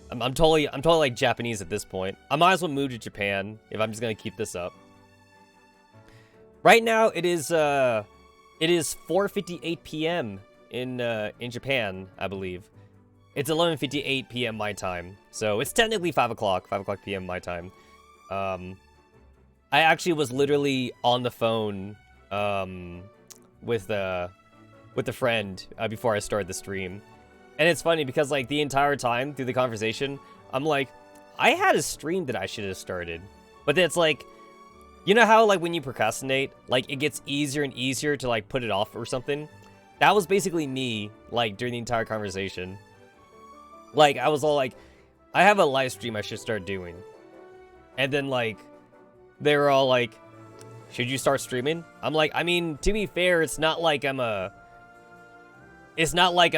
I'm totally like Japanese at this point. I might as well move to Japan if I'm just gonna keep this up. Right now it is 4:58 p.m. in Japan, I believe. It's 11:58 p.m. my time, so it's technically 5 o'clock p.m. my time. I actually was literally on the phone with a friend before I started the stream. And it's funny because, like, the entire time through the conversation, I'm like, I had a stream that I should have started. But then it's like, you know how, like, when you procrastinate, like, it gets easier and easier to, like, put it off or something? That was basically me, like, during the entire conversation. Like, I was all like, I have a live stream I should start doing. And then, like, they were all like, should you start streaming? I'm like, I mean, to be fair, it's not like I'm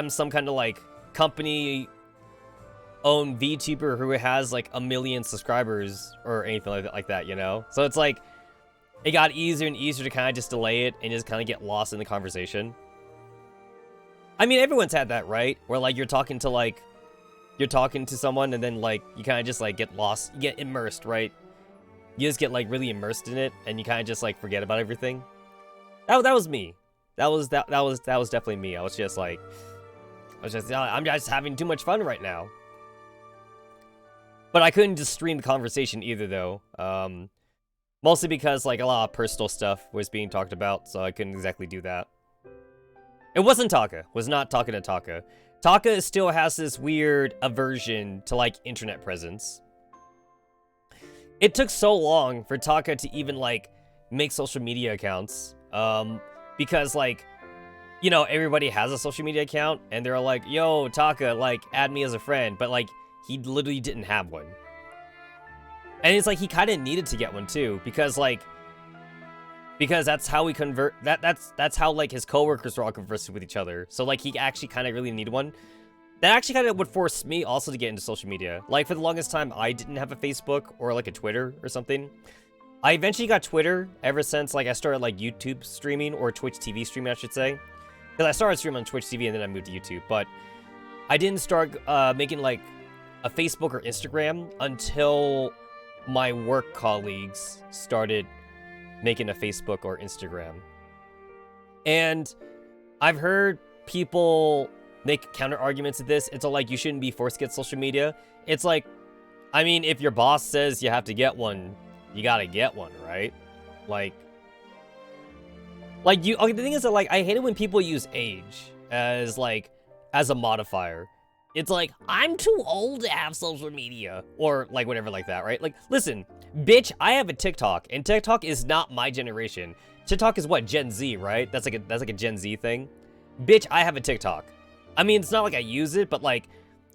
some kind of, like, company-owned VTuber who has, like, 1 million subscribers or anything like that, you know? So it's like, it got easier and easier to kind of just delay it and just kind of get lost in the conversation. I mean, everyone's had that, right? Where, like, you're talking to someone and then, like, you kind of just, like, get lost, you get immersed, right? You just get, like, really immersed in it and you kind of just, like, forget about everything. That was me. That was definitely me. I'm just having too much fun right now. But I couldn't just stream the conversation either, though. Mostly because, like, a lot of personal stuff was being talked about, so I couldn't exactly do that. It wasn't Taka. Was not talking to Taka. Taka still has this weird aversion to, like, internet presence. It took so long for Taka to even, like, make social media accounts. Because, like, you know, everybody has a social media account, and they're like, yo, Taka, like, add me as a friend, but, like, he literally didn't have one. And it's like, he kind of needed to get one, too, because that's how we convert, that's how, like, his coworkers were all conversing with each other, so, like, he actually kind of really needed one. That actually kind of would force me also to get into social media. Like, for the longest time, I didn't have a Facebook, or, like, a Twitter, or something. I eventually got Twitter ever since, like, I started, like, YouTube streaming, or Twitch TV streaming, I should say. Because I started streaming on Twitch TV, and then I moved to YouTube, but I didn't start making, like, a Facebook or Instagram until my work colleagues started making a Facebook or Instagram. And I've heard people make counter arguments to this. It's all like, you shouldn't be forced to get social media. It's like, I mean, if your boss says you have to get one, you gotta get one, right? Like you, okay, the thing is that, like, I hate it when people use age as a modifier. It's like, I'm too old to have social media, or, like, whatever like that, right? Like, listen, bitch, I have a TikTok, and TikTok is not my generation. TikTok is what, Gen Z, right? That's like a Gen Z thing. Bitch, I have a TikTok. I mean, it's not like I use it, but, like,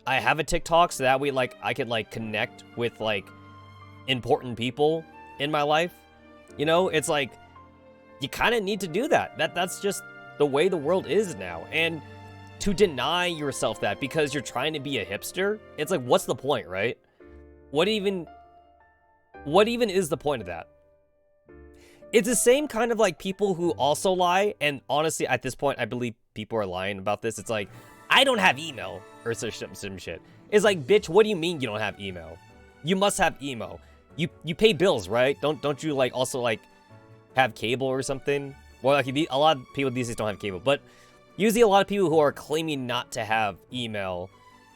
I have a TikTok, so that way, like, I could, like, connect with, like, important people in my life. You know, it's like, you kind of need to do that. That's just the way the world is now. And to deny yourself that because you're trying to be a hipster, it's like, what's the point, right? What even is the point of that? It's the same kind of, like, people who also lie, and honestly, at this point, I believe people are lying about this. It's like, I don't have email, or some shit. It's like, bitch, what do you mean you don't have email? You must have email. You pay bills, right? Don't you, like, also, like, have cable or something? Well, like, a lot of people these days don't have cable, but usually a lot of people who are claiming not to have email,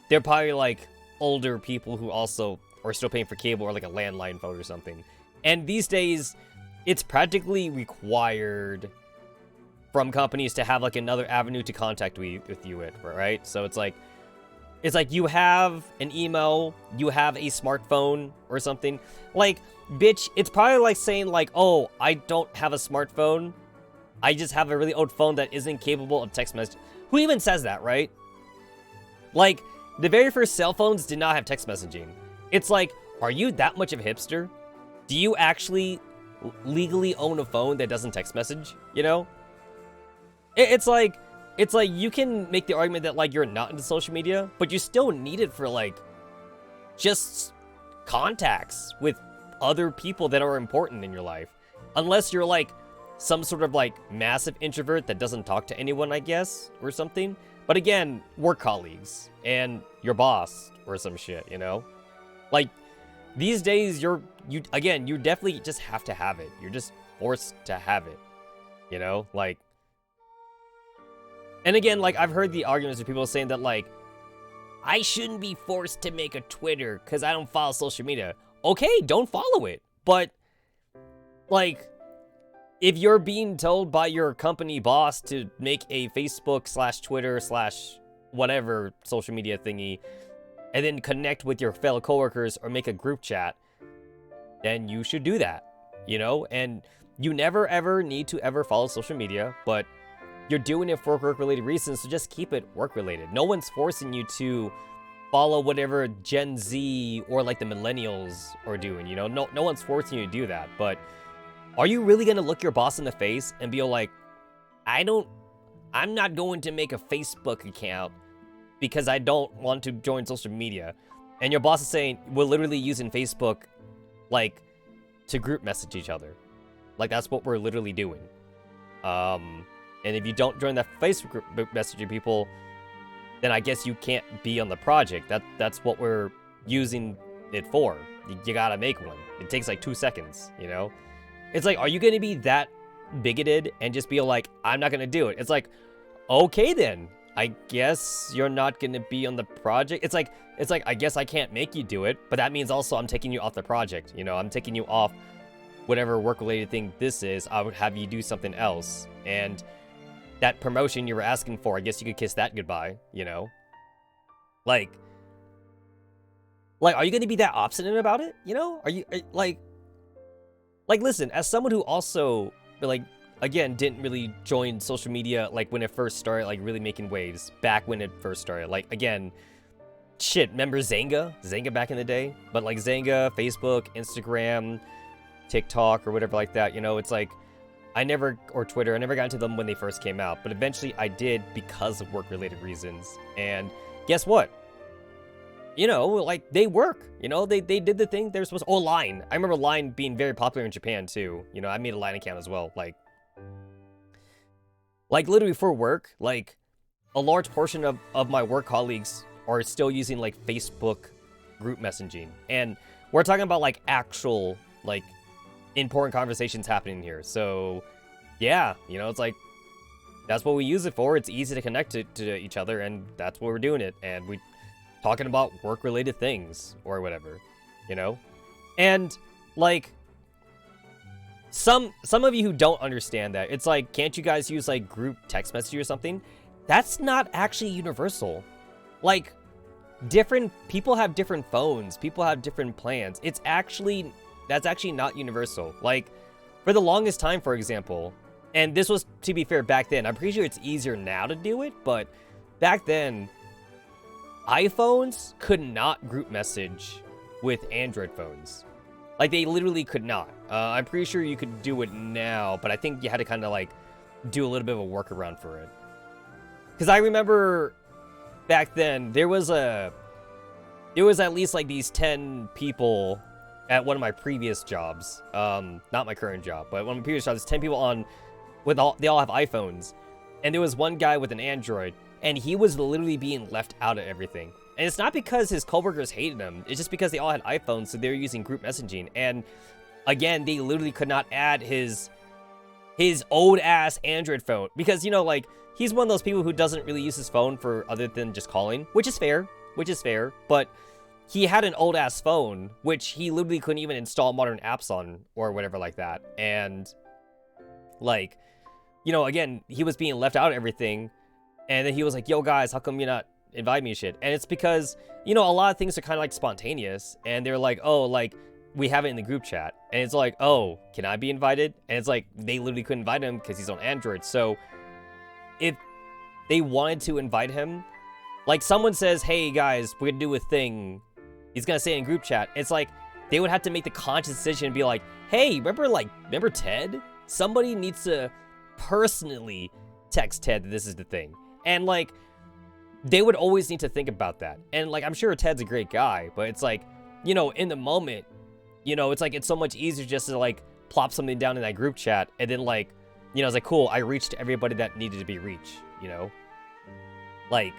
they're probably, like, older people who also are still paying for cable or, like, a landline phone or something. And these days, it's practically required from companies to have, like, another avenue to contact with you with, right? So it's like you have an email, you have a smartphone or something. Like, bitch, it's probably like saying, like, oh, I don't have a smartphone, I just have a really old phone that isn't capable of text message. Who even says that, right? Like, the very first cell phones did not have text messaging. It's like, are you that much of a hipster? Do you actually legally own a phone that doesn't text message, you know? It's like you can make the argument that, like, you're not into social media, but you still need it for, like, just contacts with other people that are important in your life. Unless you're, like, some sort of, like, massive introvert that doesn't talk to anyone, I guess, or something. But again, work colleagues and your boss or some shit, you know? Like, these days, you definitely just have to have it. You're just forced to have it, you know? Like, and again, like, I've heard the arguments of people saying that, like, I shouldn't be forced to make a Twitter because I don't follow social media. Okay, don't follow it. But, like, if you're being told by your company boss to make a Facebook / Twitter / whatever social media thingy, and then connect with your fellow coworkers or make a group chat, then you should do that, you know? And you never ever need to ever follow social media, but you're doing it for work-related reasons, so just keep it work-related. No one's forcing you to follow whatever Gen Z or like the millennials are doing, you know? No one's forcing you to do that, but are you really gonna look your boss in the face and be like, I'm not going to make a Facebook account because I don't want to join social media? And your boss is saying, we're literally using Facebook, like, to group message each other. Like, that's what we're literally doing. And if you don't join that Facebook group messaging people, then I guess you can't be on the project. That's what we're using it for. You gotta make one. It takes like 2 seconds, you know? It's like, are you gonna be that bigoted and just be like, I'm not gonna do it? It's like, okay then. I guess you're not gonna be on the project. It's like, I guess I can't make you do it, but that means also I'm taking you off the project, you know? I'm taking you off whatever work-related thing this is. I would have you do something else. And that promotion you were asking for, I guess you could kiss that goodbye, you know? Like, are you gonna be that obstinate about it, you know? Like, listen, as someone who also, like, again, didn't really join social media, like, when it first started, like, really making waves, back when it first started. Like, again, shit, remember Zanga? Zanga back in the day? But, like, Zanga, Facebook, Instagram, TikTok, or whatever like that, you know? It's like, or Twitter, I never got into them when they first came out, but eventually I did because of work-related reasons. And guess what? You know, like, they work, you know, they did the thing they're supposed to. Oh, Line. I remember Line being very popular in Japan, too. You know, I made a Line account as well. Like, literally for work, like, a large portion of my work colleagues are still using, like, Facebook group messaging. And we're talking about, like, actual, like, important conversations happening here. So, yeah, you know, it's like, that's what we use it for. It's easy to connect to each other, and that's what we're doing it. And we talking about work-related things or whatever, you know? And, like, some of you who don't understand that, it's like, can't you guys use, like, group text messaging or something? That's not actually universal. Like, different people have different phones. People have different plans. That's actually not universal. Like, for the longest time, for example, and this was, to be fair, back then. I'm pretty sure it's easier now to do it, but back then, iPhones could not group message with Android phones. Like, they literally could not. I'm pretty sure you could do it now, but I think you had to kind of, like, do a little bit of a workaround for it. Because I remember back then, there was at least, like, these 10 people at one of my previous jobs. Not my current job, but one of my previous jobs, 10 people they all have iPhones. And there was one guy with an Android, and he was literally being left out of everything. And it's not because his coworkers hated him. It's just because they all had iPhones, so they were using group messaging. And again, they literally could not add his old-ass Android phone. Because, you know, like, he's one of those people who doesn't really use his phone for other than just calling, which is fair. But he had an old-ass phone, which he literally couldn't even install modern apps on or whatever like that. And, like, you know, again, he was being left out of everything. And then he was like, yo, guys, how come you're not inviting me shit? And it's because, you know, a lot of things are kind of, like, spontaneous. And they're like, oh, like, we have it in the group chat. And it's like, oh, can I be invited? And it's like, they literally couldn't invite him because he's on Android. So if they wanted to invite him, like, someone says, hey, guys, we're going to do a thing. He's going to say it in group chat. It's like, they would have to make the conscious decision and be like, hey, remember Ted? Somebody needs to personally text Ted that this is the thing. And, like, they would always need to think about that. And, like, I'm sure Ted's a great guy, but it's like, you know, in the moment, you know, it's like, it's so much easier just to, like, plop something down in that group chat, and then, like, you know, it's like, cool, I reached everybody that needed to be reached, you know? Like,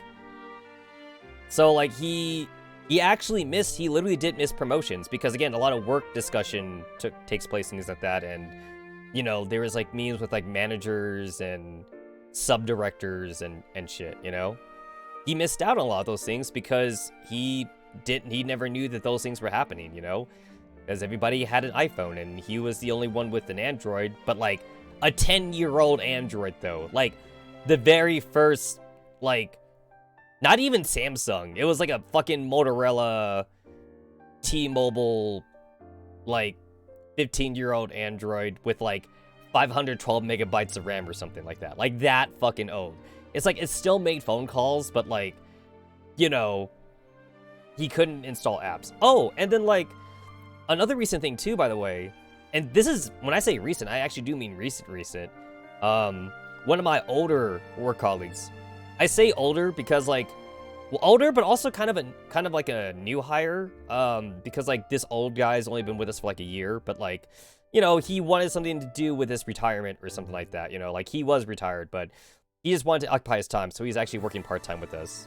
so like he literally did miss promotions because again, a lot of work discussion takes place and things like that, and you know, there was like memes with like managers and sub-directors and shit, you know? He missed out on a lot of those things because he never knew that those things were happening, you know? Because everybody had an iPhone and he was the only one with an Android, but like a 10-year-old Android though. Like the very first, like, not even Samsung. It was like a fucking Motorola T-Mobile, like 15-year-old Android with like 512 megabytes of RAM or something like that. Like that fucking old. It's like, it still made phone calls, but like, you know, he couldn't install apps. Oh, and then like, another recent thing too, by the way, and this is, when I say recent, I actually do mean recent. One of my older work colleagues, I say older because like, well, older, but also kind of like a new hire, because like this old guy's only been with us for like a year, but like, you know, he wanted something to do with his retirement or something like that, you know, like he was retired, but he just wanted to occupy his time, so he's actually working part-time with us.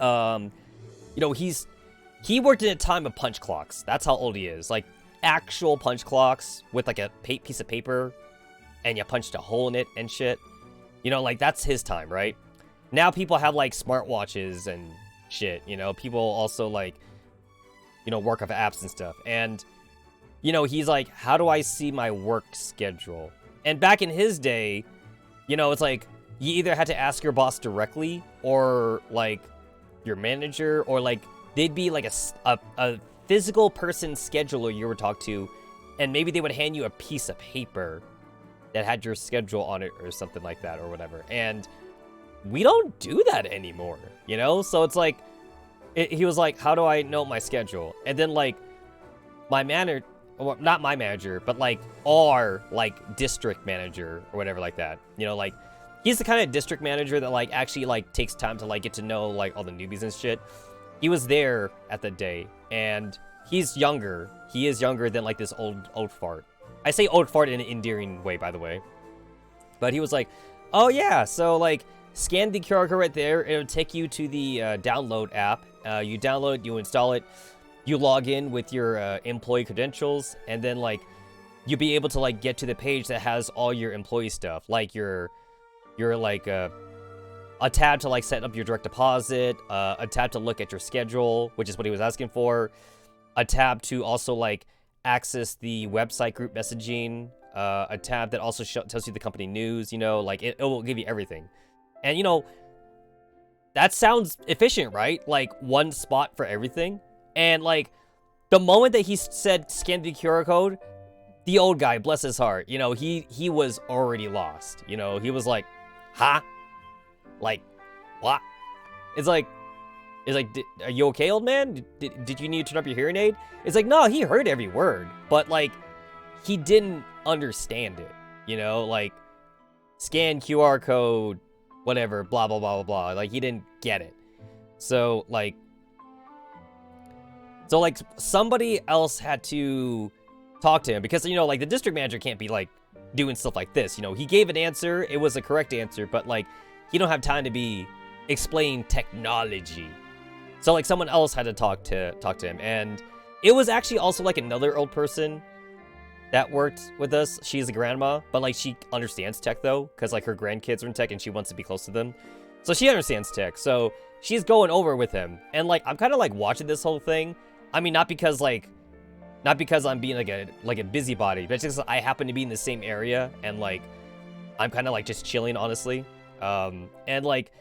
You know, he worked in a time of punch clocks. That's how old he is. Like, actual punch clocks with, like, a piece of paper, and you punched a hole in it and shit. You know, like, that's his time, right? Now people have, like, smartwatches and shit, you know? People also, like, you know, work off apps and stuff. And, you know, he's like, how do I see my work schedule? And back in his day, you know, it's like, you either had to ask your boss directly, or, like, your manager, or, like, they'd be, like, a physical person scheduler you would talk to, and maybe they would hand you a piece of paper that had your schedule on it, or something like that, or whatever. And we don't do that anymore, you know? So it's like, he was like, how do I know my schedule? And then, like, my manager, well, not my manager, but, like, our, like, district manager, or whatever like that, you know, like, he's the kind of district manager that, like, actually, like, takes time to, like, get to know, like, all the newbies and shit. He was there at the day, and he's younger. He is younger than, like, this old fart. I say old fart in an endearing way, by the way. But he was like, oh, yeah, so, like, scan the QR code right there. It'll take you to the download app. You download it, you install it, you log in with your employee credentials, and then, like, you'll be able to, like, get to the page that has all your employee stuff, like your like, a tab to, like, set up your direct deposit, a tab to look at your schedule, which is what he was asking for, a tab to also, like, access the website group messaging, a tab that also tells you the company news, you know, like, it will give you everything. And, you know, that sounds efficient, right? Like, one spot for everything. And, like, the moment that he said scan the QR code, the old guy, bless his heart, you know, he was already lost. You know, he was like, huh? Like, what? It's like, are you okay, old man? Did you need to turn up your hearing aid? It's like, no, he heard every word, but, like, he didn't understand it, you know? Like, scan QR code, whatever, blah, blah, blah, blah, blah. Like, he didn't get it. So, like, somebody else had to talk to him, because, you know, like, the district manager can't be, like, doing stuff like this, you know? He gave an answer, it was a correct answer, but, like, he don't have time to be explaining technology. So, like, someone else had to talk to him, and it was actually also, like, another old person that worked with us. She's a grandma, but, like, she understands tech, though, because, like, her grandkids are in tech, and she wants to be close to them. So she understands tech, so she's going over with him, and, like, I'm kind of, like, watching this whole thing. I mean, not because I'm being, like a busybody, but it's just I happen to be in the same area, and, like, I'm kind of, like, just chilling, honestly. And, like,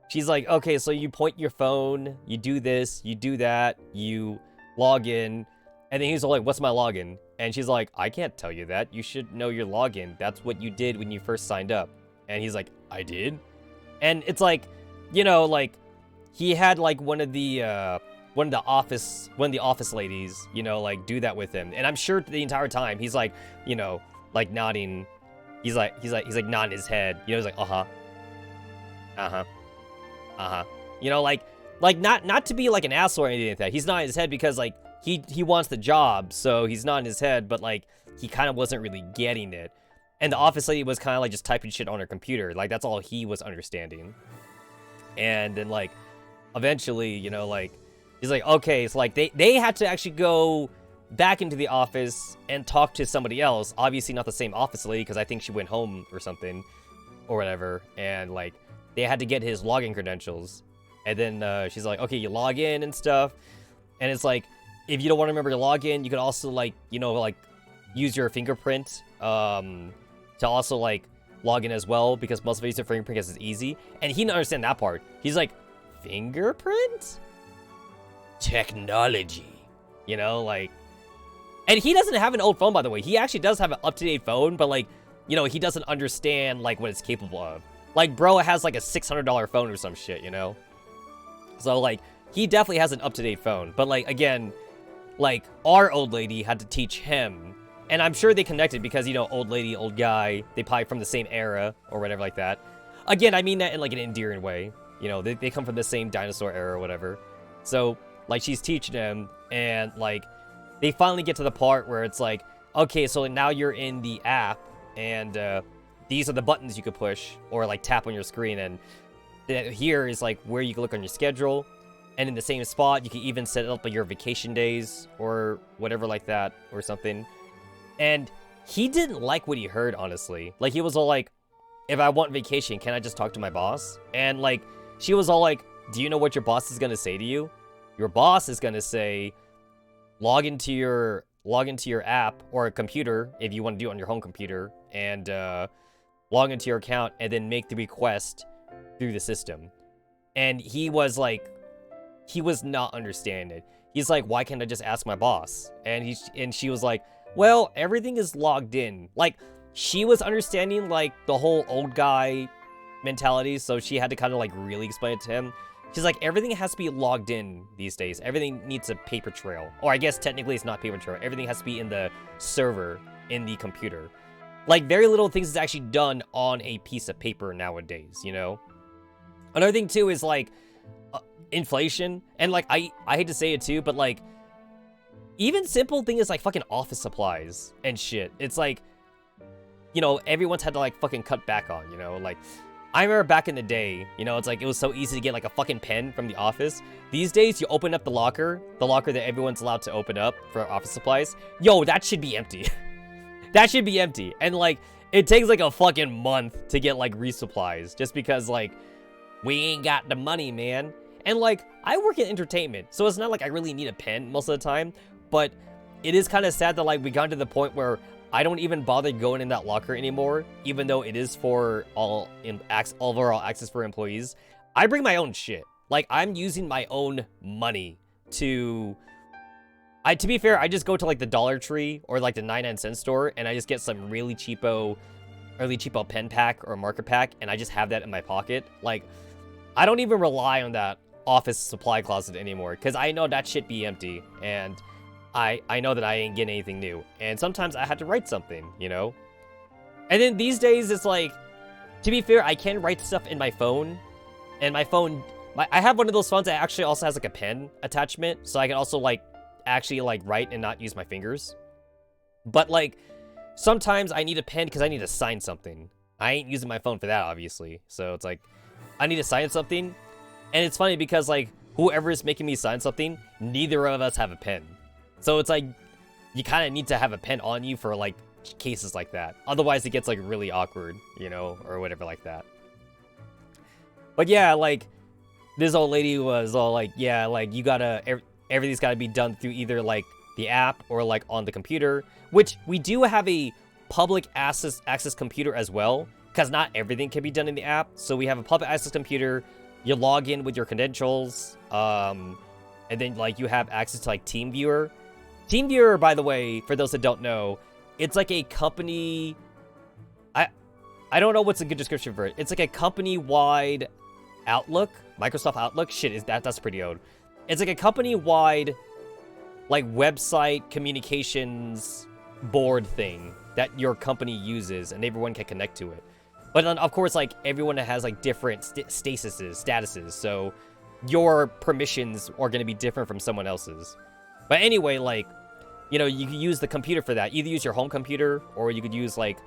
she's like, okay, so you point your phone, you do this, you do that, you log in, and then he's all like, what's my login? And she's like, I can't tell you that. You should know your login. That's what you did when you first signed up. And he's like, I did? And it's like, you know, like, he had, like, one of the office ladies, you know, like, do that with him. And I'm sure the entire time he's like, you know, like, nodding. He's like nodding his head. You know, he's like, uh-huh. Uh-huh. Uh-huh. You know, like not to be like an asshole or anything like that. He's nodding his head because, like, he wants the job, so he's nodding his head, but, like, he kind of wasn't really getting it. And the office lady was kind of like just typing shit on her computer. Like, that's all he was understanding. And then, like, eventually, you know, like, he's like, okay, it's like they had to actually go back into the office and talk to somebody else. Obviously not the same office lady, because I think she went home or something or whatever. And, like, they had to get his login credentials. And then she's like, okay, you log in and stuff. And it's like, if you don't want to remember to log in, you could also, like, you know, like, use your fingerprint to also, like, log in as well, because most of use your fingerprint is easy. And he didn't understand that part. He's like, fingerprint? Technology. You know, like... And he doesn't have an old phone, by the way. He actually does have an up-to-date phone, but, like, you know, he doesn't understand, like, what it's capable of. Like, bro has, like, a $600 phone or some shit, you know? So, like, he definitely has an up-to-date phone. But, like, again, like, our old lady had to teach him. And I'm sure they connected because, you know, old lady, old guy, they probably from the same era or whatever like that. Again, I mean that in, like, an endearing way. You know, they come from the same dinosaur era or whatever. So, like, she's teaching him, and, like, they finally get to the part where it's like, okay, so now you're in the app, and these are the buttons you could push or, like, tap on your screen, and here is, like, where you can look on your schedule, and in the same spot, you can even set up, like, your vacation days or whatever like that or something. And he didn't like what he heard, honestly. Like, he was all like, if I want vacation, can I just talk to my boss? And, like, she was all like, do you know what your boss is going to say to you? Your boss is going to say, log into your app or a computer, if you want to do it on your home computer, and log into your account, and then make the request through the system. And he was like, he was not understanding it. He's like, why can't I just ask my boss? And she was like, well, everything is logged in. Like, she was understanding, like, the whole old guy mentality, so she had to kind of, like, really explain it to him. She's like, everything has to be logged in these days. Everything needs a paper trail. Or I guess technically it's not paper trail. Everything has to be in the server, in the computer. Like, very little things is actually done on a piece of paper nowadays, you know? Another thing, too, is, like, inflation. And, like, I hate to say it, too, but, like, even simple things like fucking office supplies and shit. It's like, you know, everyone's had to, like, fucking cut back on, you know? Like, I remember back in the day, you know, it's like, it was so easy to get, like, a fucking pen from the office. These days, you open up the locker that everyone's allowed to open up for office supplies. Yo, that should be empty. That should be empty. And, like, it takes, like, a fucking month to get, like, resupplies. Just because, like, we ain't got the money, man. And, like, I work in entertainment, so it's not like I really need a pen most of the time. But it is kind of sad that, like, we got to the point where I don't even bother going in that locker anymore, even though it is for overall access for employees. I bring my own shit. Like, I'm using my own money to be fair, I just go to, like, the Dollar Tree or, like, the 99-cent store, and I just get some really cheapo pen pack or marker pack, and I just have that in my pocket. Like, I don't even rely on that office supply closet anymore, because I know that shit be empty, and I know that I ain't getting anything new. And sometimes I had to write something, you know? And then these days, it's like, to be fair, I can write stuff in my phone. And my phone, I have one of those phones that actually also has, like, a pen attachment. So I can also, like, actually, like, write and not use my fingers. But, like, sometimes I need a pen because I need to sign something. I ain't using my phone for that, obviously. So it's like, I need to sign something. And it's funny because, like, whoever is making me sign something, neither of us have a pen. So it's like, you kind of need to have a pen on you for, like, cases like that. Otherwise, it gets, like, really awkward, you know, or whatever like that. But yeah, like, this old lady was all like, yeah, like, you gotta, everything's gotta be done through either, like, the app or, like, on the computer. Which, we do have a public access computer as well, because not everything can be done in the app. So we have a public access computer, you log in with your credentials, and then, like, you have access to, like, TeamViewer. TeamViewer, by the way, for those that don't know, it's like a company... I don't know what's a good description for it. It's like a company-wide Outlook. Microsoft Outlook? Shit, that's pretty old. It's like a company-wide, like, website communications board thing that your company uses, and everyone can connect to it. But then, of course, like, everyone has, like, different statuses, so your permissions are going to be different from someone else's. But anyway, like, you know, you can use the computer for that. Either use your home computer, or you could use, like,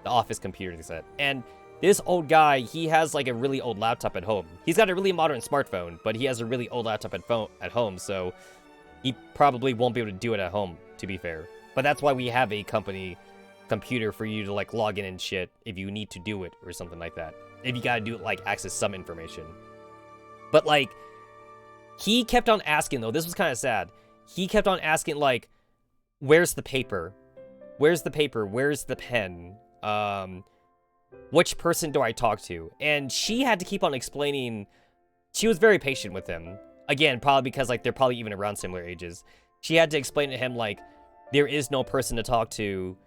the office computer set. And this old guy, he has like a really old laptop at home. He's got a really modern smartphone, but he has a really old laptop at home, so he probably won't be able to do it at home, to be fair. But that's why we have a company computer for you to like log in and shit if you need to do it or something like that. If you gotta do it, like access some information. But like, he kept on asking though, this was kind of sad. He kept on asking like, where's the paper? Where's the paper? Where's the pen? Which person do I talk to? And she had to keep on explaining. She was very patient with him. Again, probably because like they're probably even around similar ages. She had to explain to him like, there is no person to talk to.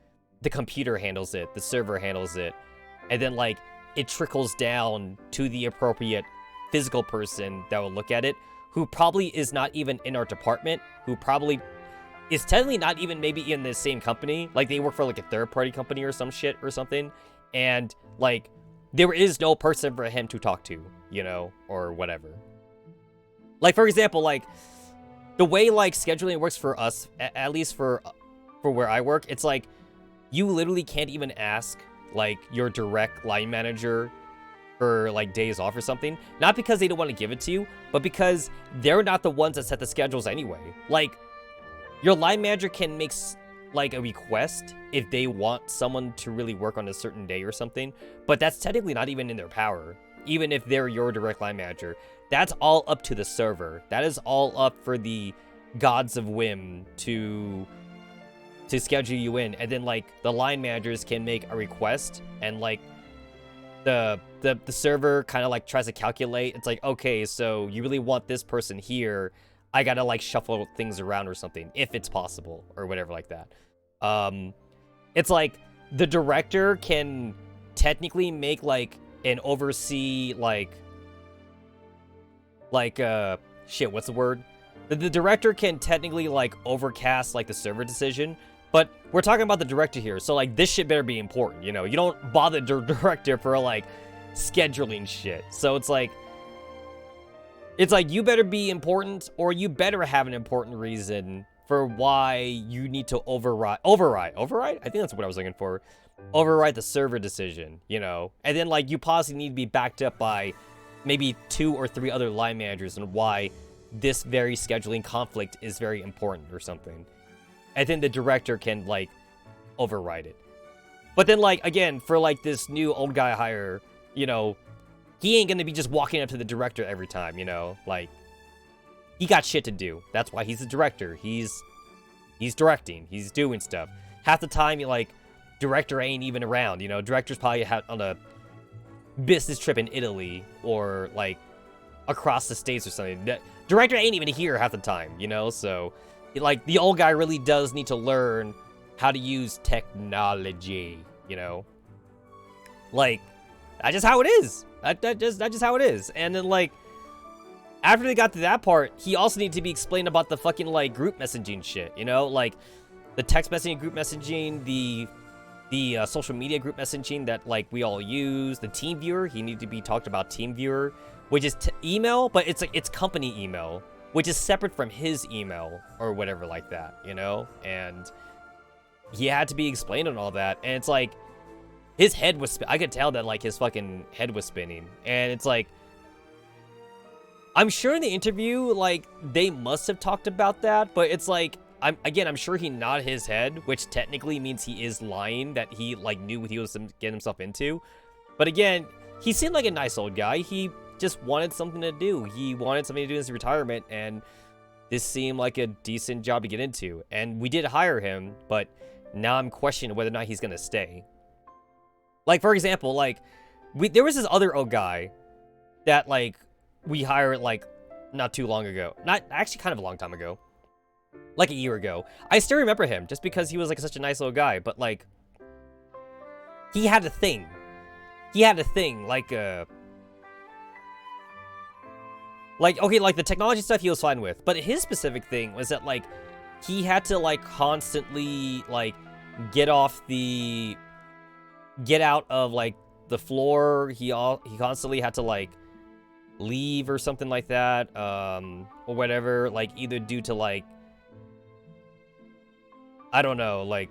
The computer handles it. The server handles it. And then like, it trickles down to the appropriate physical person that will look at it, who probably is not even in our department, who probably is technically not even maybe in the same company. Like, they work for like a third-party company or some shit or something. And like, there is no person for him to talk to, you know, or whatever. Like, for example, like, the way like scheduling works for us, at least for where I work, it's like, you literally can't even ask like your direct line manager for like days off or something. Not because they don't want to give it to you, but because they're not the ones that set the schedules anyway. Like, your line manager can make like a request if they want someone to really work on a certain day or something, but that's technically not even in their power. Even if they're your direct line manager, that's all up to the server. That is all up for the gods of whim to schedule you in. And then like the line managers can make a request, and like the server kind of like tries to calculate. It's like, okay, so you really want this person here, I gotta like shuffle things around or something if it's possible or whatever like that. It's like the director can technically make like an oversee shit, what's the word? The director can technically like overcast like the server decision, but we're talking about the director here, so like this shit better be important, you know? You don't bother the director for like scheduling shit. So it's like you better be important, or you better have an important reason for why you need to override? I think that's what I was looking for. Override the server decision, you know? And then like you possibly need to be backed up by maybe 2 or 3 other line managers and why this very scheduling conflict is very important or something. And then the director can like override it. But then like, again, for like this new old guy hire, you know, he ain't gonna be just walking up to the director every time, you know? Like, he got shit to do. That's why he's the director. He's directing. He's doing stuff. Half the time, you like, director ain't even around, you know? Director's probably on a business trip in Italy or like across the states or something. The director ain't even here half the time, you know? So, like, the old guy really does need to learn how to use technology, you know? Like, that's just how it is. That's just how it is. And then, like, after they got to that part, he also needed to be explained about the fucking, like, group messaging shit, you know? Like, the text messaging group messaging, the social media group messaging that, like, we all use, the team viewer, he needed to be talked about team viewer, which is email, but it's, like, it's company email, which is separate from his email or whatever like that, you know? And he had to be explained on all that, and it's like, his head was, I could tell that, like, his fucking head was spinning, and it's like, I'm sure in the interview, like, they must have talked about that, but it's like, I'm sure he nodded his head, which technically means he is lying, that he, like, knew what he was getting himself into. But again, he seemed like a nice old guy. He just wanted something to do. He wanted something to do in his retirement, and this seemed like a decent job to get into. And we did hire him, but now I'm questioning whether or not he's gonna stay. Like, for example, like, there was this other old guy that, like, we hired, like, not too long ago. Not, actually, kind of a long time ago. Like, a year ago. I still remember him, just because he was, like, such a nice old guy. But, like, he had a thing. He had a thing, like, okay, like, the technology stuff he was fine with. But his specific thing was that, like, he had to, like, constantly, like, get out of, like, the floor. He constantly had to, like, leave or something like that, or whatever, like, either due to, like, I don't know, like,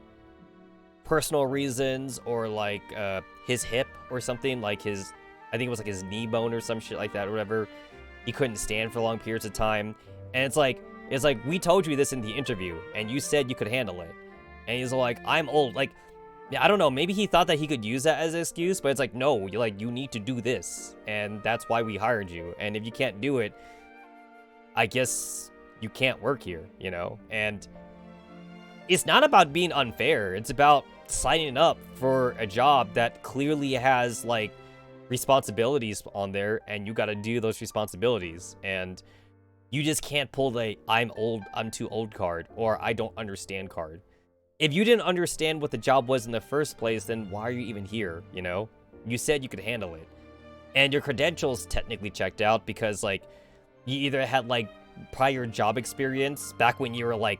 personal reasons, or like his hip or something, like his, I think it was like his knee bone or some shit like that or whatever. He couldn't stand for long periods of time. And it's like, we told you this in the interview, and you said you could handle it. And he's like, I'm old. Like, I don't know, maybe he thought that he could use that as an excuse, but it's like, no, you need to do this, and that's why we hired you. And if you can't do it, I guess you can't work here, you know? And it's not about being unfair. It's about signing up for a job that clearly has, like, responsibilities on there, and you gotta do those responsibilities. And you just can't pull the I'm too old card, or I don't understand card. If you didn't understand what the job was in the first place, then why are you even here, you know? You said you could handle it. And your credentials technically checked out because, like, you either had, like, prior job experience back when you were, like,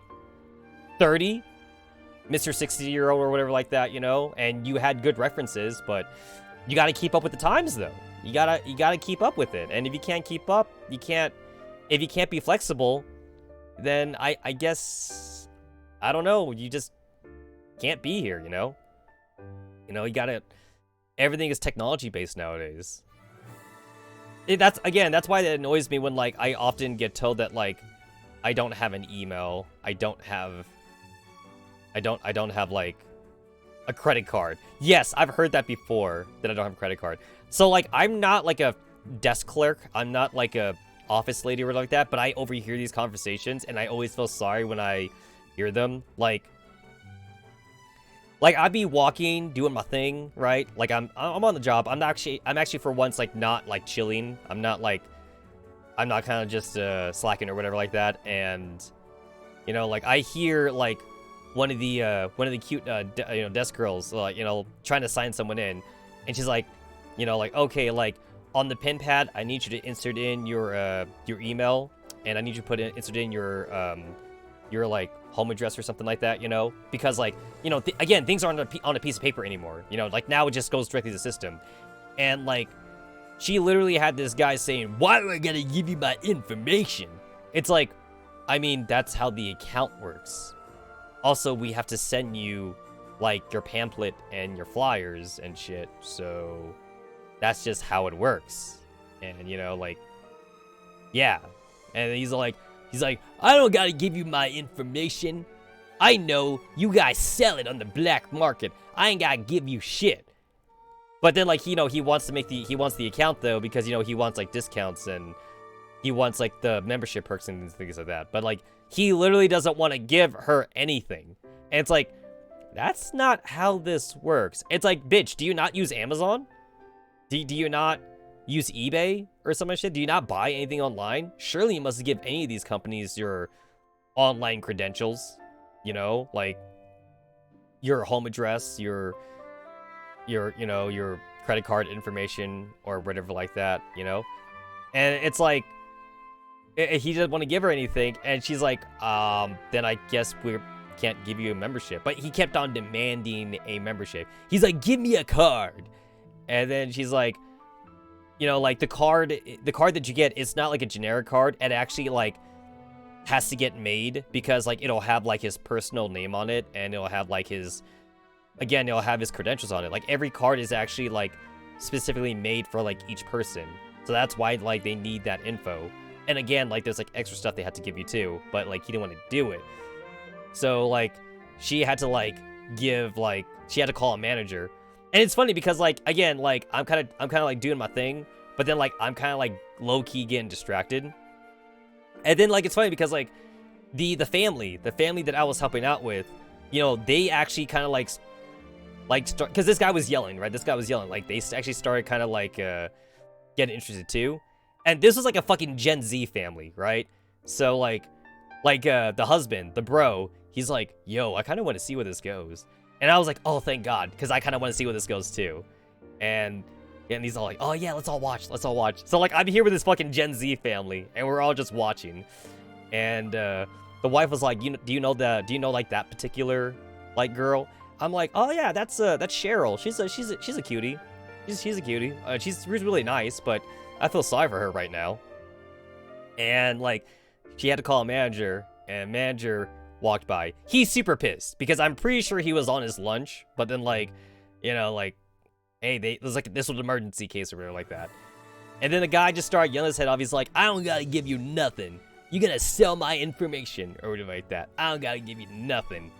30, Mr. 60-year-old or whatever like that, you know? And you had good references, but you gotta keep up with the times, though. You gotta keep up with it. And if you can't keep up, if you can't be flexible, then I guess, I don't know, you just can't be here, you know? You gotta, everything is technology based nowadays. That's why it annoys me when, like, I often get told that, like, I don't have an email, I don't have like a credit card. Yes, I've heard that before, that I don't have a credit card. So, like, I'm not like a desk clerk, I'm not like a office lady or like that, but I overhear these conversations and I always feel sorry when I hear them. Like I'd be walking, doing my thing, right? Like I'm on the job. I'm actually for once, like, not like chilling. I'm not kind of just slacking or whatever like that. And you know, like I hear like one of the cute desk girls, like, you know, trying to sign someone in, and she's like, you know, like, okay, like on the pen pad, I need you to insert in your email, and I need you to insert in your like home address or something like that, you know, because, like, you know, again, things aren't on a piece of paper anymore, you know, like now it just goes directly to the system. And like she literally had this guy saying, why am I gonna give you my information? It's like, I mean, that's how the account works. Also, we have to send you like your pamphlet and your flyers and shit, so that's just how it works. And you know, like, yeah. And he's like, I don't gotta give you my information. I know you guys sell it on the black market. I ain't gotta give you shit. But then, like, you know, he wants the account though, because, you know, he wants like discounts and he wants like the membership perks and things like that. But like, he literally doesn't want to give her anything. And it's like, that's not how this works. It's like, bitch, do you not use Amazon? Do you not use eBay or some shit? Do you not buy anything online? Surely you must give any of these companies your online credentials, you know, like your home address, your you know, your credit card information or whatever like that, you know? And it's like, he doesn't want to give her anything, and she's like, then I guess we can't give you a membership. But he kept on demanding a membership. He's like, give me a card. And then she's like, you know, like the card that you get, it's not like a generic card. It actually like has to get made, because like it'll have like his personal name on it, and it'll have like his, again, it'll have his credentials on it. Like every card is actually like specifically made for like each person. So that's why like they need that info. And again, like there's like extra stuff they had to give you too, but like he didn't want to do it. So like she had to like she had to call a manager. And it's funny because, like, again, like I'm kind of like doing my thing, but then like I'm kind of like low key getting distracted. And then like it's funny because like the family that I was helping out with, you know, they actually kind of like start, because this guy was yelling, right? This guy was yelling. Like they actually started kind of like getting interested too. And this was like a fucking Gen Z family, right? So like the husband, the bro, he's like, yo, I kind of want to see where this goes. And I was like, oh, thank God, because I kind of want to see where this goes too. And he's all like, oh yeah, let's all watch. So like I'm here with this fucking Gen Z family, and we're all just watching. And the wife was like, do you know like that particular like girl? I'm like, oh yeah, that's Cheryl. She's a cutie. She's a cutie. She's really nice, but I feel sorry for her right now. And like, she had to call a manager, and manager walked by. He's super pissed because I'm pretty sure he was on his lunch, but then like, you know, like, hey, it was like this was an emergency case or whatever like that. And then the guy just started yelling his head off. He's like, I don't gotta give you nothing. You gotta sell my information or whatever like that. I don't gotta give you nothing.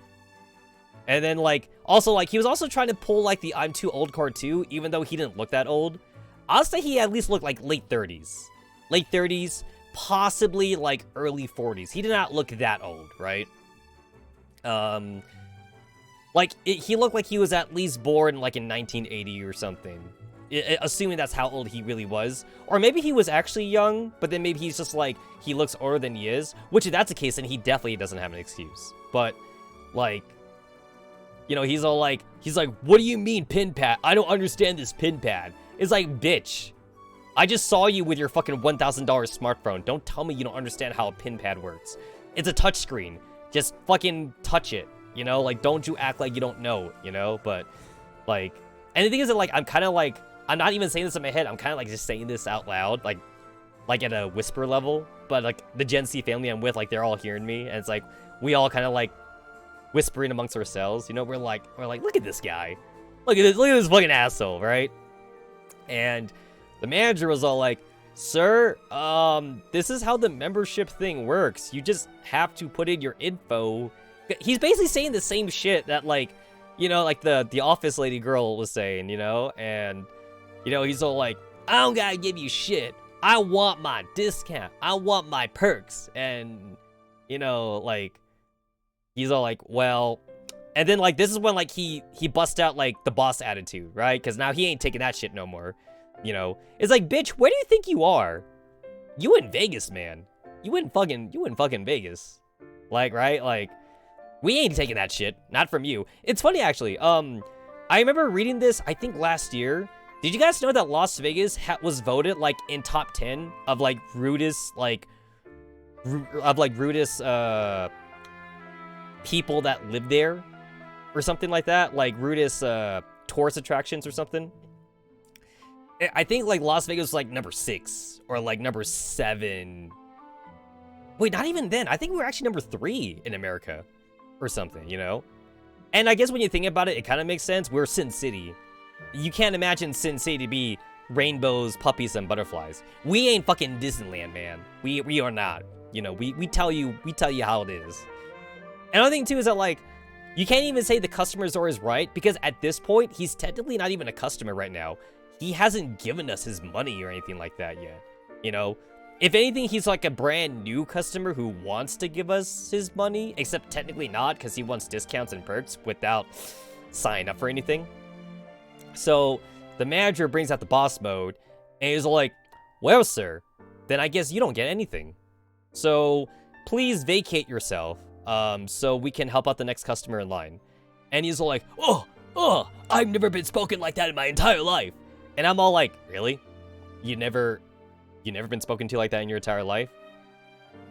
And then like, also like, he was also trying to pull like the I'm too old card too, even though he didn't look that old. I'll say he at least looked like late 30s. Late 30s, possibly like early 40s. He did not look that old, right? Like, he looked like he was at least born like in 1980 or something. Assuming that's how old he really was. Or maybe he was actually young, but then maybe he's just like, he looks older than he is. Which if that's the case, then he definitely doesn't have an excuse. But, like, you know, he's like, what do you mean pin pad? I don't understand this pin pad. It's like, bitch, I just saw you with your fucking $1,000 smartphone. Don't tell me you don't understand how a pin pad works. It's a touchscreen. Just fucking touch it, you know? Like, don't you act like you don't know, you know? But, like, and the thing is that, like, I'm kind of like, I'm not even saying this in my head. I'm kind of like just saying this out loud, like at a whisper level. But like the Gen Z family I'm with, like they're all hearing me, and it's like we all kind of like whispering amongst ourselves. You know, we're like, look at this guy, look at this fucking asshole, right? And the manager was all like, sir, this is how the membership thing works. You just have to put in your info. He's basically saying the same shit that like, you know, like the office lady girl was saying, you know, and. You know, he's all like, I don't gotta give you shit. I want my discount. I want my perks. And, you know, like, he's all like, well, and then, like, this is when, like, he busts out, like, the boss attitude, right? Because now he ain't taking that shit no more, you know? It's like, bitch, where do you think you are? You in Vegas, man. You in fucking Vegas. Like, right? Like, we ain't taking that shit. Not from you. It's funny, actually. I remember reading this, I think, last year. Did you guys know that Las Vegas was voted, like, in top 10 of, like, rudest, people that live there? Or something like that? Like, rudest, tourist attractions or something? I think, like, Las Vegas was, like, number 6. Or, like, number 7. Wait, not even then. I think we were actually number 3 in America. Or something, you know? And I guess when you think about it, it kind of makes sense. We're Sin City. You can't imagine Sin City to be rainbows, puppies, and butterflies. We ain't fucking Disneyland, man. We are not. You know, we tell you how it is. Another thing too is that like, you can't even say the customer is always right because at this point, he's technically not even a customer right now. He hasn't given us his money or anything like that yet. You know, if anything, he's like a brand new customer who wants to give us his money, except technically not because he wants discounts and perks without signing up for anything. So, the manager brings out the boss mode, and he's like, well, sir, then I guess you don't get anything. So, please vacate yourself, so we can help out the next customer in line. And he's all like, oh, I've never been spoken like that in my entire life. And I'm all like, really? You never been spoken to like that in your entire life?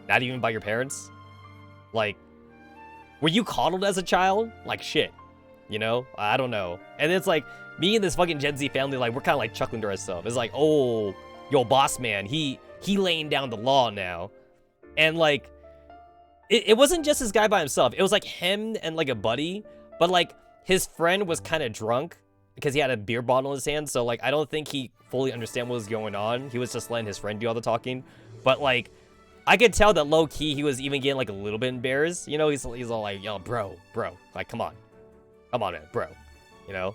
Not even by your parents? Like, were you coddled as a child? Like, shit. You know? I don't know. And it's like, me and this fucking Gen Z family, like, we're kind of like chuckling to ourselves. It's like, oh, yo, boss man, he laying down the law now. And like, it wasn't just this guy by himself. It was like him and like a buddy, but like his friend was kind of drunk because he had a beer bottle in his hand. So like, I don't think he fully understand what was going on. He was just letting his friend do all the talking. But like, I could tell that low key, he was even getting like a little bit embarrassed. You know, he's all like, yo, bro, like, come on, man, bro, you know?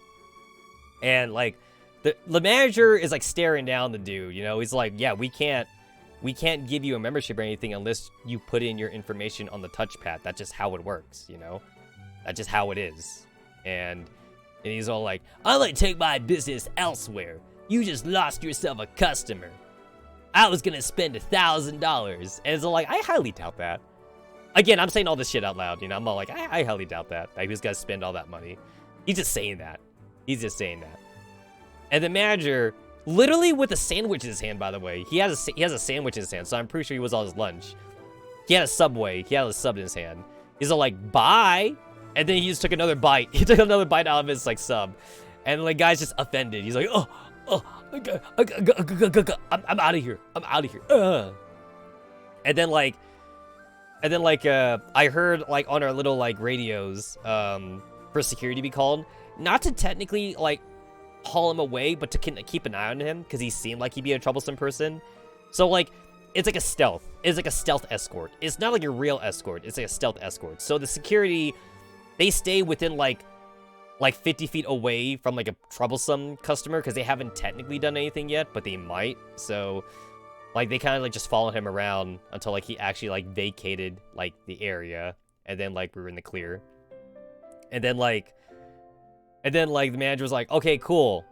And like the manager is like staring down the dude, you know, he's like, yeah, we can't give you a membership or anything unless you put in your information on the touchpad. That's just how it works, you know? That's just how it is. And he's all like, I'll like take my business elsewhere. You just lost yourself a customer. I was gonna spend $1,000. And it's all like, I highly doubt that. Again, I'm saying all this shit out loud, you know? I'm all like, I highly doubt that he was gonna spend all that money. He's just saying that. He's just saying that. And the manager, literally with a sandwich in his hand, by the way. He has a sandwich in his hand, so I'm pretty sure he was on his lunch. He had a Subway. He had a sub in his hand. He's all like, bye. And then he just took another bite. He took another bite out of his, like, sub. And, like, guy's just offended. He's like, I'm out of here. I'm out of here. And then, like, And then, like, I heard, like, on our little, like, radios, for security to be called, not to technically, like, haul him away, but to keep an eye on him, because he seemed like he'd be a troublesome person. So, like, it's like a stealth. It's like a stealth escort. It's not like a real escort. It's like a stealth escort. So the security, they stay within, like 50 feet away from, like, a troublesome customer, because they haven't technically done anything yet, but they might. So, like, they kind of, like, just follow him around until, like, he actually, like, vacated, like, the area, and then, like, we were in the clear. And then, like, the manager was like, okay, cool.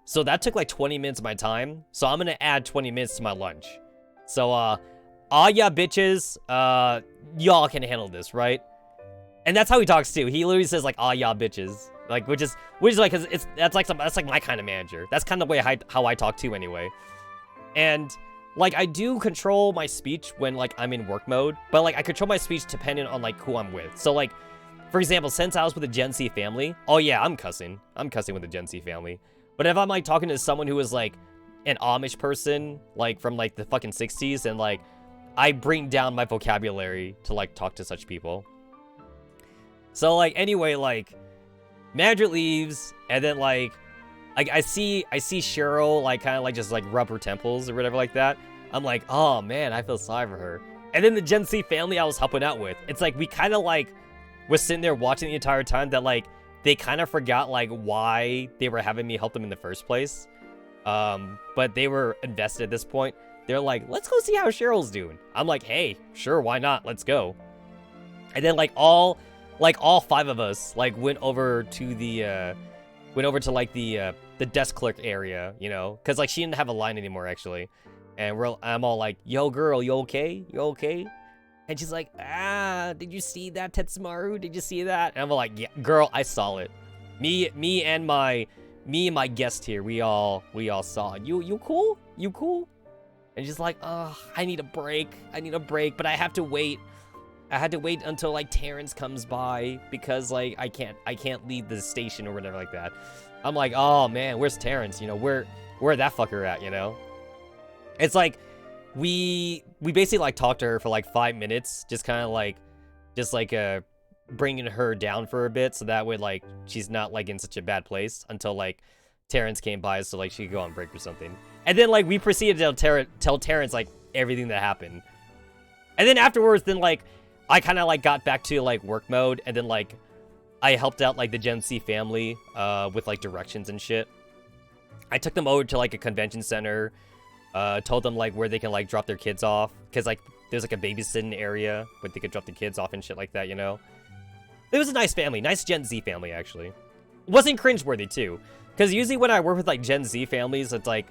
So that took, like, 20 minutes of my time, so I'm gonna add 20 minutes to my lunch. So, yeah, bitches, y'all can handle this, right? And that's how he talks, too. He literally says, like, yeah, bitches. Like, which is like, cause that's like my kind of manager. That's kind of the way how I talk, too, anyway. And, like, I do control my speech when, like, I'm in work mode, but, like, I control my speech depending on, like, who I'm with. So, like, for example, since I was with the Gen Z family, oh, yeah, I'm cussing with the Gen Z family. But if I'm, like, talking to someone who is, like, an Amish person, like, from, like, the fucking 60s, and, like, I bring down my vocabulary to, like, talk to such people. So, like, anyway, like, manager leaves, and then, like, I see Cheryl, like, kind of, like, just, like, rub her temples or whatever like that. I'm like, oh, man, I feel sorry for her. And then the Gen Z family I was helping out with, it's like, we kind of, like, was sitting there watching the entire time that, like, they kind of forgot, like, why they were having me help them in the first place. But they were invested at this point. They're like, let's go see how Cheryl's doing. I'm like, hey, sure, why not? Let's go. And then, like, all 5 of us, like, went over to the desk clerk area, you know? Because, like, she didn't have a line anymore, actually. And I'm all like, yo, girl, you okay? You okay? And she's like, did you see that, Tetsamaru? Did you see that? And I'm like, yeah, girl, I saw it. Me and my guest here, we all saw it. You cool? You cool? And she's like, I need a break, but I have to wait. I had to wait until, like, Terrence comes by, because, like, I can't leave the station or whatever like that. I'm like, oh, man, where's Terrence? You know, where that fucker at, you know? It's like, we basically, like, talked to her for, like, 5 minutes, just kind of, like, bringing her down for a bit, so that way, like, she's not, like, in such a bad place until, like, Terrence came by, so, like, she could go on break or something. And then, like, we proceeded to tell Terrence, like, everything that happened. And then afterwards, then, like, I kind of, like, got back to, like, work mode, and then, like, I helped out, like, the Gen Z family, with, like, directions and shit. I took them over to, like, a convention center, told them, like, where they can, like, drop their kids off, because, like, there's, like, a babysitting area where they could drop the kids off and shit like that, you know? It was a nice family, nice Gen Z family, actually. It wasn't cringeworthy, too, because usually when I work with, like, Gen Z families, it's, like,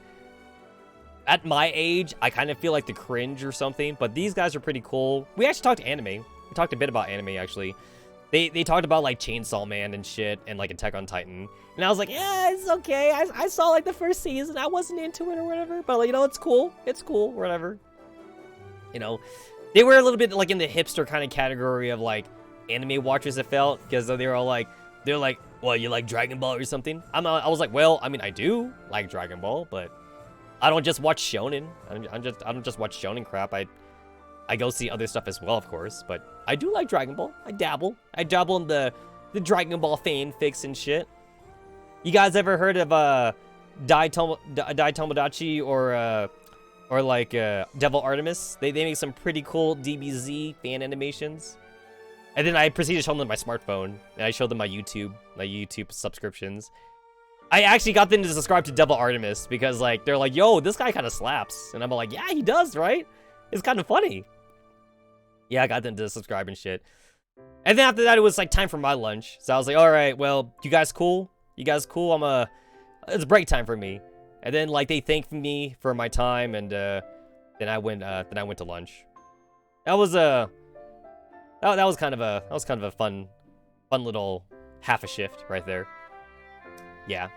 at my age, I kind of feel like the cringe or something, but these guys are pretty cool. We actually talked anime. We talked a bit about anime, actually. They talked about, like, Chainsaw Man and shit, and, like, Attack on Titan. And I was like, yeah, it's okay. I saw, like, the first season. I wasn't into it or whatever. But, like, you know, it's cool. It's cool, whatever. You know, they were a little bit, like, in the hipster kind of category of, like, anime watchers, it felt. Because they were all like, they're like, well, you like Dragon Ball or something? I was like, well, I mean, I do like Dragon Ball, but I don't just watch shonen. I don't just watch shonen crap. I go see other stuff as well, of course, but I do like Dragon Ball. I dabble in the Dragon Ball fanfics and shit. You guys ever heard of Dai Tomodachi or like Devil Artemis? They make some pretty cool DBZ fan animations. And then I proceeded to show them my smartphone, and I showed them my YouTube subscriptions. I actually got them to subscribe to Devil Artemis because, like, they're like, yo, this guy kind of slaps. And I'm like, yeah, he does, right? It's kind of funny. Yeah, I got them to subscribe and shit. And then after that, it was, like, time for my lunch. So I was like, all right, well, you guys cool? You guys cool? It's break time for me. And then, like, they thanked me for my time, and then I went to lunch. That was kind of a fun little half a shift right there. Yeah.